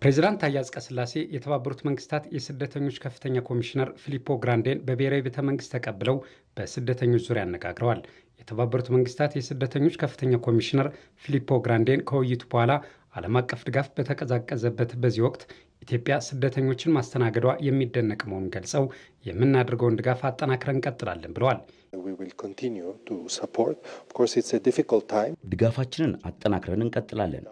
ፕሬዚዳንት ታዬ አጽቀሥላሴ የተባበሩት መንግስታት የስደተኞች ከፍተኛ ኮሚሽነር ፊሊፖ ግራንዴን በብሔራዊ ቤተ መንግስት ተቀብለው በስደተኞች ዙሪያ አነጋግረዋል። የተባበሩት መንግስታት የስደተኞች ከፍተኛ ኮሚሽነር ፊሊፖ ግራንዴን ከውይይቱ በኋላ ዓለም አቀፍ ድጋፍ በተቀዛቀዘበት በዚህ ወቅት ኢትዮጵያ ስደተኞችን ማስተናገዷ የሚደነቅ መሆኑን ገልጸው የምናደርገውን ድጋፍ አጠናክረን እንቀጥላለን ብለዋል። ድጋፋችንን አጠናክረን እንቀጥላለን።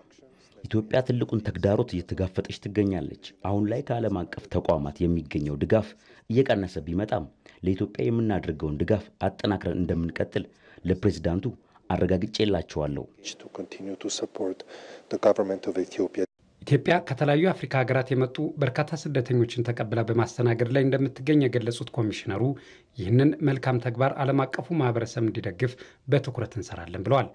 ኢትዮጵያ ትልቁን ተግዳሮት እየተጋፈጠች ትገኛለች። አሁን ላይ ከዓለም አቀፍ ተቋማት የሚገኘው ድጋፍ እየቀነሰ ቢመጣም ለኢትዮጵያ የምናደርገውን ድጋፍ አጠናክረን እንደምንቀጥል ለፕሬዝዳንቱ አረጋግጬላቸዋለሁ። ኢትዮጵያ ከተለያዩ አፍሪካ ሀገራት የመጡ በርካታ ስደተኞችን ተቀብላ በማስተናገድ ላይ እንደምትገኝ የገለጹት ኮሚሽነሩ ይህንን መልካም ተግባር ዓለም አቀፉ ማህበረሰብ እንዲደግፍ በትኩረት እንሰራለን ብለዋል።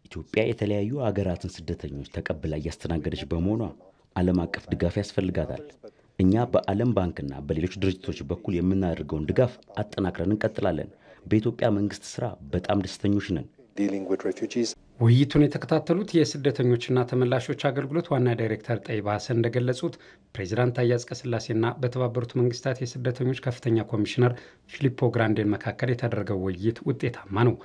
ኢትዮጵያ የተለያዩ ሀገራትን ስደተኞች ተቀብላ እያስተናገደች በመሆኗ ዓለም አቀፍ ድጋፍ ያስፈልጋታል። እኛ በዓለም ባንክና በሌሎች ድርጅቶች በኩል የምናደርገውን ድጋፍ አጠናክረን እንቀጥላለን። በኢትዮጵያ መንግስት ስራ በጣም ደስተኞች ነን። ውይይቱን የተከታተሉት የስደተኞችና ተመላሾች አገልግሎት ዋና ዳይሬክተር ጠይባ ሀሰን እንደገለጹት ፕሬዚዳንት ታዬ አጽቀሥላሴና በተባበሩት መንግስታት የስደተኞች ከፍተኛ ኮሚሽነር ፊሊፖ ግራንዴን መካከል የተደረገው ውይይት ውጤታማ ነው።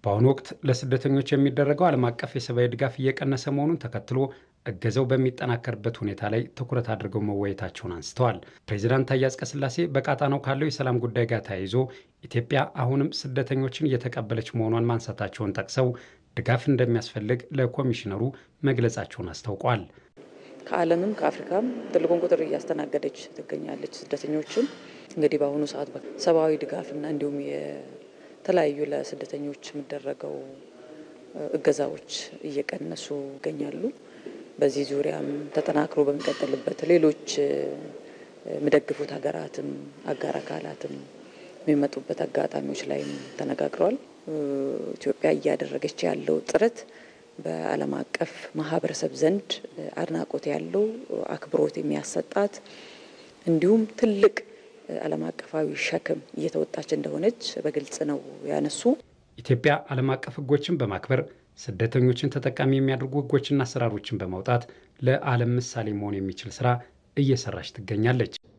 በአሁኑ ወቅት ለስደተኞች የሚደረገው ዓለም አቀፍ የሰብአዊ ድጋፍ እየቀነሰ መሆኑን ተከትሎ እገዛው በሚጠናከርበት ሁኔታ ላይ ትኩረት አድርገው መወያየታቸውን አንስተዋል። ፕሬዚዳንት ታዬ አጽቀሥላሴ በቀጣናው ካለው የሰላም ጉዳይ ጋር ተያይዞ ኢትዮጵያ አሁንም ስደተኞችን እየተቀበለች መሆኗን ማንሳታቸውን ጠቅሰው ድጋፍ እንደሚያስፈልግ ለኮሚሽነሩ መግለጻቸውን አስታውቋል። ከዓለምም ከአፍሪካም ትልቁን ቁጥር እያስተናገደች ትገኛለች ስደተኞችን። እንግዲህ በአሁኑ ሰዓት ሰብአዊ ድጋፍና እንዲሁም የተለያዩ ለስደተኞች የሚደረገው እገዛዎች እየቀነሱ ይገኛሉ። በዚህ ዙሪያም ተጠናክሮ በሚቀጥልበት ሌሎች የሚደግፉት ሀገራትም አጋር አካላትም የሚመጡበት አጋጣሚዎች ላይም ተነጋግረዋል። ኢትዮጵያ እያደረገች ያለው ጥረት በዓለም አቀፍ ማህበረሰብ ዘንድ አድናቆት ያለው አክብሮት የሚያሰጣት እንዲሁም ትልቅ ዓለም አቀፋዊ ሸክም እየተወጣች እንደሆነች በግልጽ ነው ያነሱ። ኢትዮጵያ ዓለም አቀፍ ሕጎችን በማክበር ስደተኞችን ተጠቃሚ የሚያደርጉ ሕጎችና አሰራሮችን በማውጣት ለዓለም ምሳሌ መሆን የሚችል ስራ እየሰራች ትገኛለች።